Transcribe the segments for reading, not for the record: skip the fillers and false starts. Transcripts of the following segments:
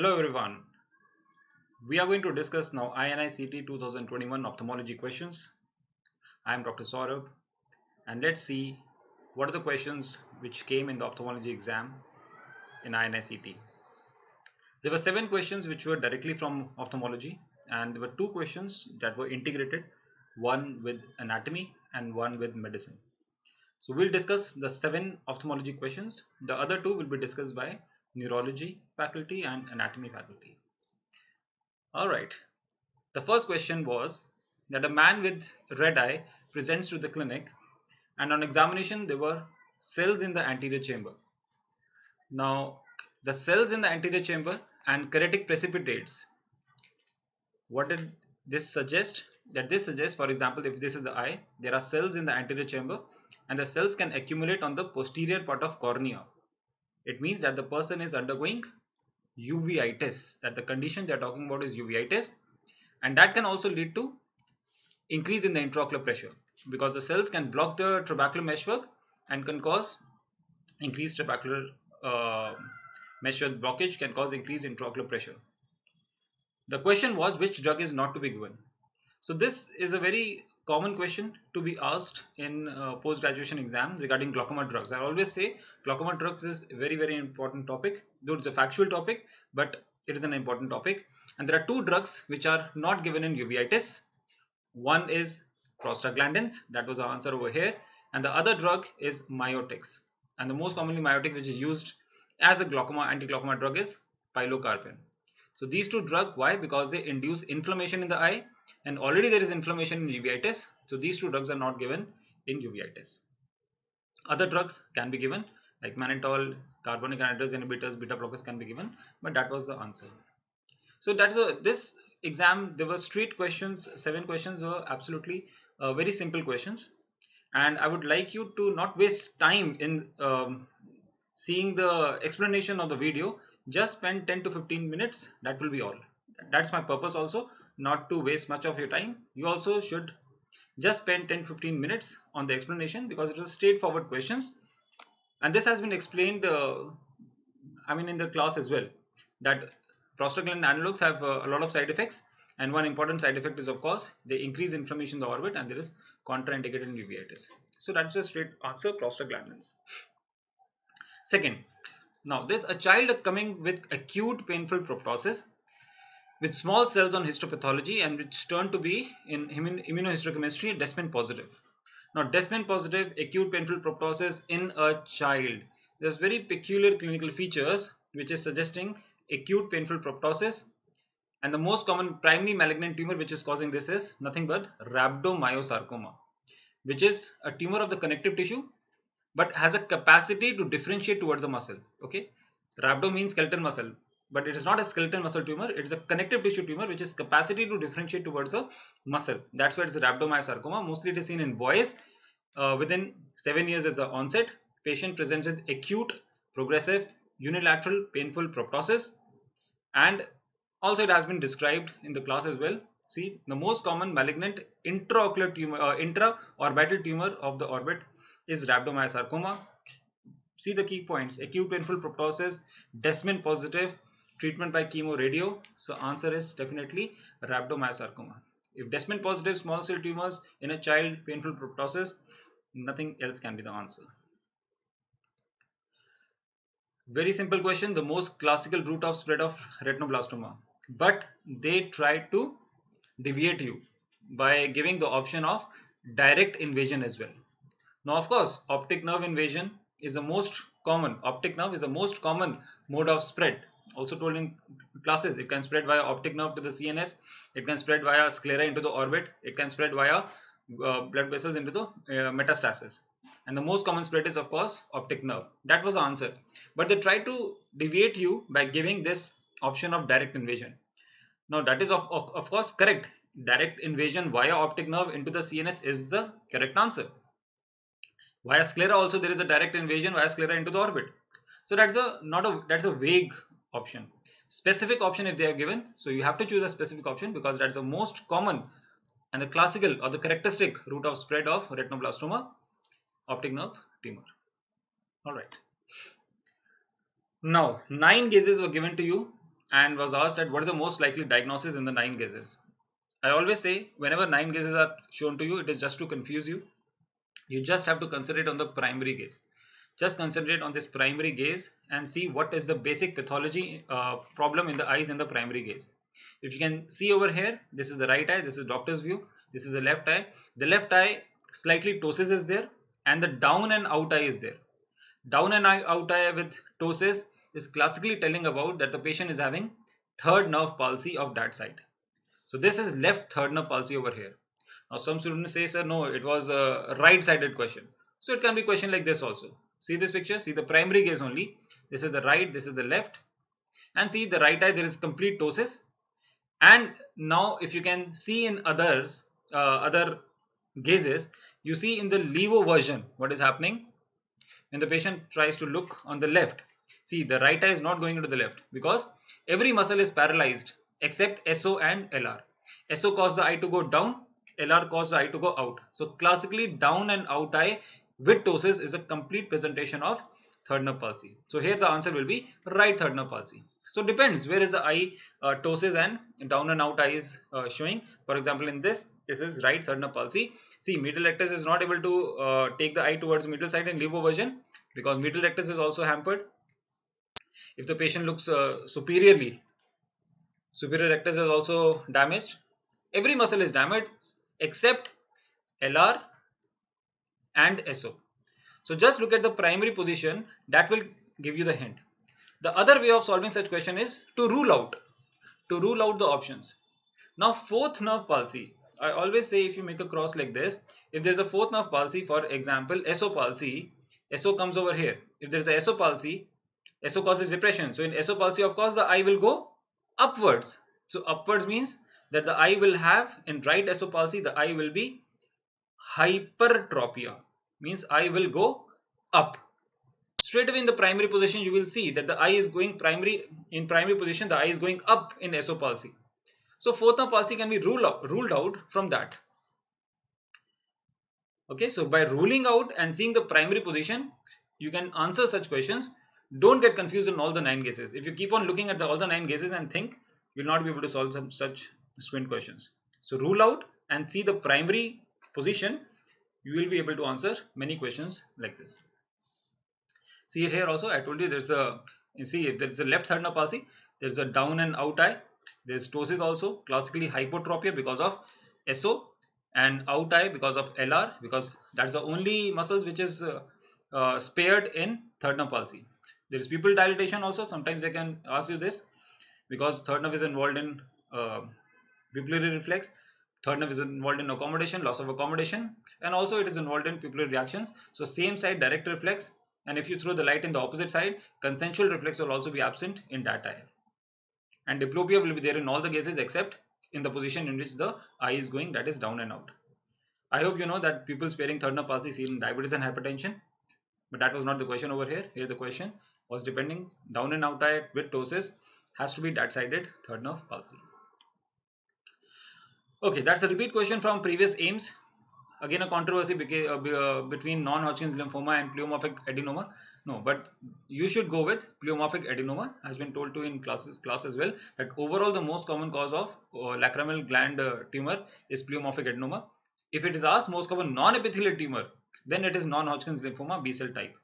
Hello everyone. We are going to discuss now INI-CET 2021 ophthalmology questions. I am Dr. Saurabh and let's see what are the questions which came in the ophthalmology exam in INI-CET. There were 7 questions which were directly from ophthalmology and there were 2 questions that were integrated, one with anatomy and one with medicine. So we'll discuss the 7 ophthalmology questions. The other 2 will be discussed by neurology faculty and anatomy faculty. Alright. The first question was that a man with red eye presents to the clinic and on examination there were cells in the anterior chamber. Now the cells in the anterior chamber and keratic precipitates, what did this suggest? That this suggests, for example, if this is the eye, there are cells in the anterior chamber and the cells can accumulate on the posterior part of cornea. It means that the person is undergoing uveitis, that the condition they are talking about is uveitis, and that can also lead to increase in the intraocular pressure because the cells can block the trabecular meshwork and can cause increased trabecular meshwork blockage, can cause increased intraocular pressure. The question was which drug is not to be given. So this is a very common question to be asked in post-graduation exams regarding glaucoma drugs. I always say glaucoma drugs is a very important topic, though it's a factual topic, but it is an important topic. And there are 2 drugs which are not given in uveitis. One is prostaglandins, that was the answer over here, and the other drug is miotics. And the most commonly miotic which is used as a glaucoma anti-glaucoma drug is pilocarpine. So these 2 drugs, why? Because they induce inflammation in the eye, and already there is inflammation in uveitis. So these 2 drugs are not given in uveitis. Other drugs can be given like mannitol, carbonic anhydrase inhibitors, beta blockers can be given, but that was the answer. So that's this exam. There were straight questions. 7 questions were absolutely very simple questions, and I would like you to not waste time in seeing the explanation of the video. Just spend 10 to 15 minutes. That will be all. That's my purpose also, not to waste much of your time. You also should just spend 10-15 minutes on the explanation because it was straightforward questions, and this has been explained in the class as well, that prostaglandin analogs have a lot of side effects, and one important side effect is of course they increase inflammation in the orbit and there is contraindicated in uveitis. So that's a straight answer, prostaglandins. Second, now there's a child coming with acute painful proptosis with small cells on histopathology and which turned to be in immunohistochemistry desmin positive. Now desmin positive acute painful proptosis in a child, there's very peculiar clinical features which is suggesting acute painful proptosis, and the most common primary malignant tumor which is causing this is nothing but rhabdomyosarcoma, which is a tumor of the connective tissue but has a capacity to differentiate towards the muscle. Okay, rhabdo means skeletal muscle, but it is not a skeletal muscle tumor, it is a connective tissue tumor which is capacity to differentiate towards a muscle. That's why it's a rhabdomyosarcoma. Mostly it is seen in boys. Within 7 years as the onset, patient presents with acute progressive unilateral painful proptosis, and also it has been described in the class as well. See, the most common malignant intraocular tumor, intraorbital tumor of the orbit is rhabdomyosarcoma. See the key points: acute painful proptosis, desmin positive, treatment by chemo radio. So answer is definitely rhabdomyosarcoma. If desmin positive small cell tumors in a child, painful proptosis, nothing else can be the answer. Very simple question. The most classical route of spread of retinoblastoma, but they try to deviate you by giving the option of direct invasion as well. Now of course optic nerve invasion is the most common. Optic nerve is the most common mode of spread. Also told in classes, it can spread via optic nerve to the CNS, it can spread via sclera into the orbit, it can spread via blood vessels into the metastasis, and the most common spread is of course optic nerve. That was the answer, but they try to deviate you by giving this option of direct invasion. Now that is of course correct. Direct invasion via optic nerve into the CNS is the correct answer. Via sclera also there is a direct invasion via sclera into the orbit. So that's a vague option. Specific option if they are given, so you have to choose a specific option because that's the most common and the classical or the characteristic route of spread of retinoblastoma, optic nerve tumor. All right. Now 9 cases were given to you and was asked that what is the most likely diagnosis in the 9 gazes. I always say whenever 9 gazes are shown to you, it is just to confuse you. You just have to concentrate on the primary gaze. Just concentrate on this primary gaze and see what is the basic pathology problem in the eyes in the primary gaze. If you can see over here, this is the right eye, this is doctor's view, this is the left eye. The left eye slightly ptosis is there and the down and out eye is there. Down and out eye with ptosis is classically telling about that the patient is having third nerve palsy of that side. So this is left third nerve palsy over here. Now some students say, sir, no, it was a right-sided question. So it can be question like this also. See this picture, see the primary gaze only. This is the right, this is the left. And see the right eye, there is complete ptosis. And now if you can see in other gazes, you see in the levo version what is happening. When the patient tries to look on the left, see the right eye is not going into the left because every muscle is paralyzed except SO and LR. SO causes the eye to go down, LR causes the eye to go out. So classically down and out eye with ptosis is a complete presentation of third nerve palsy. So here the answer will be right third nerve palsy. So depends where is the eye ptosis and down and out eye is showing. For example, in this is right third nerve palsy. See, medial rectus is not able to take the eye towards medial side in levo version because medial rectus is also hampered. If the patient looks superiorly, superior rectus is also damaged. Every muscle is damaged except LR and SO. So just look at the primary position, that will give you the hint. The other way of solving such question is to rule out the options. Now fourth nerve palsy, I always say if you make a cross like this, if there is a fourth nerve palsy, for example SO palsy, SO comes over here. If there is a SO palsy, SO causes depression. So in SO palsy, of course, the eye will go upwards. So upwards means that the eye will have, in right SO palsy, the eye will be hypertropia, means eye will go up. Straight away in the primary position, you will see that the eye is going in primary position, the eye is going up in SO palsy. So fourth nerve palsy can be ruled out from that. Okay, so by ruling out and seeing the primary position, you can answer such questions. Don't get confused in all the 9 gazes. If you keep on looking at all the 9 gazes and think, you'll not be able to solve some such squint questions. So rule out and see the primary position, you will be able to answer many questions like this. See here also, I told you there's a, you see if there's a left third nerve palsy, there's a down and out eye. There's ptosis also, classically hypotropia because of SO, and out eye because of LR, because that's the only muscles which is spared in third nerve palsy. There is pupil dilatation also. Sometimes they can ask you this because third nerve is involved in pupillary reflex. Third nerve is involved in accommodation, loss of accommodation, and also it is involved in pupillary reactions. So same side direct reflex, and if you throw the light in the opposite side, consensual reflex will also be absent in that eye. And diplopia will be there in all the cases except in the position in which the eye is going, that is down and out. I hope you know that people sparing third nerve palsy seen in diabetes and hypertension, but that was not the question over here. Here the question was depending down and out eye with ptosis has to be that sided third nerve palsy. Okay, that's a repeat question from previous AIMS. Again, a controversy between non-Hodgkin's lymphoma and pleomorphic adenoma. No, but you should go with pleomorphic adenoma. Has been told to in class as well that overall the most common cause of lacrimal gland tumor is pleomorphic adenoma. If it is asked most common non-epithelial tumor, then it is non-Hodgkin's lymphoma B cell type.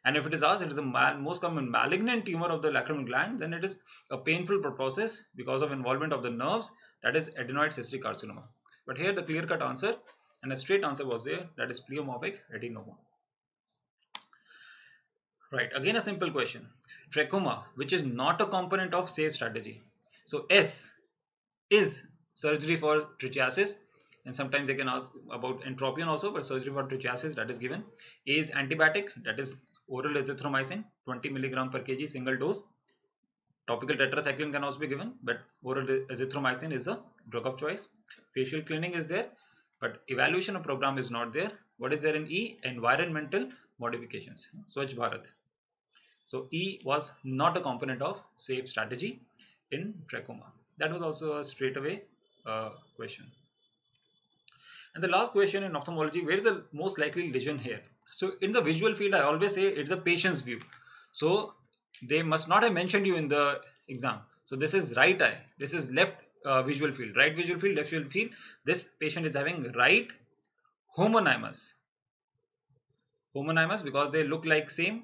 And if it is asked it is a most common malignant tumor of the lacrimal gland, then it is a painful proptosis because of involvement of the nerves, that is adenoid cystic carcinoma. But here the clear-cut answer and a straight answer was there, that is pleomorphic adenoma. Right, again a simple question. Trachoma, which is not a component of SAFE strategy. So S is surgery for trichiasis, and sometimes they can ask about entropion also, but surgery for trichiasis, that is given. A is antibiotic, that is oral azithromycin 20 mg per kg single dose. Topical tetracycline can also be given, but oral azithromycin is a drug of choice. Facial cleaning is there, but evaluation of program is not there. What is there in E? Environmental modifications, Swachh Bharat. So E was not a component of SAFE strategy in trachoma. That was also a straightaway question. And the last question in ophthalmology, where is the most likely lesion here? So in the visual field, I always say it's a patient's view. So they must not have mentioned you in the exam. So this is right eye, this is left visual field, right visual field, left visual field. This patient is having right homonymous, because they look like same,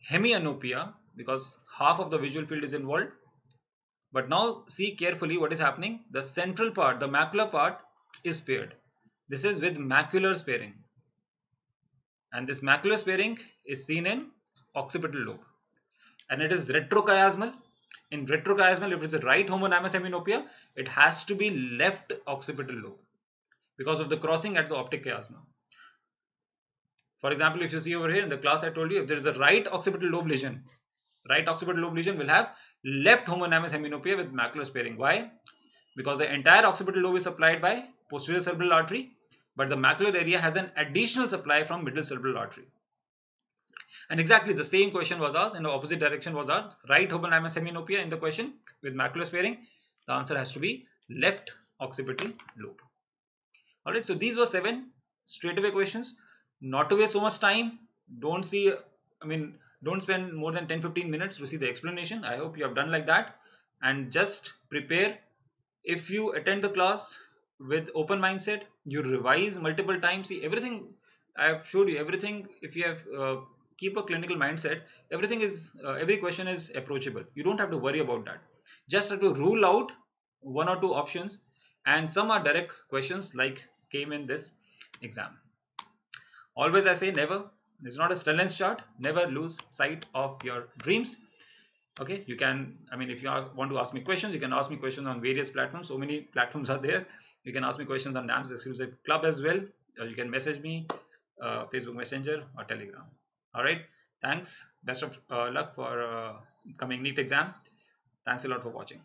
hemianopia because half of the visual field is involved. But now see carefully what is happening. The central part, the macular part is spared. This is with macular sparing. And this macular sparing is seen in occipital lobe. And it is retrochiasmal. In retrochiasmal, if it's a right homonymous hemianopia, it has to be left occipital lobe because of the crossing at the optic chiasma. For example, if you see over here in the class, I told you if there is a right occipital lobe lesion, right occipital lobe lesion will have left homonymous hemianopia with macular sparing. Why? Because the entire occipital lobe is supplied by posterior cerebral artery, but the macular area has an additional supply from middle cerebral artery. And exactly the same question was asked in the opposite direction, was asked right homonymous hemianopia in the question with macular sparing. The answer has to be left occipital lobe. Alright, so these were 7 straightaway questions. Not to waste so much time, don't spend more than 10-15 minutes to see the explanation. I hope you have done like that, and just prepare. If you attend the class with open mindset, you revise multiple times. See, everything I have showed you, everything, if you have keep a clinical mindset, everything is every question is approachable. You don't have to worry about that. Just have to rule out 1 or 2 options, and some are direct questions like came in this exam. Always I say never, it's not a Stellen's chart, never lose sight of your dreams. Okay, you can, if you want to ask me questions, you can ask me questions on various platforms. So many platforms are there. You can ask me questions on NAMS Exclusive Club as well. You can message me, Facebook Messenger or Telegram. All right, thanks. Best of luck for coming NEET exam. Thanks a lot for watching.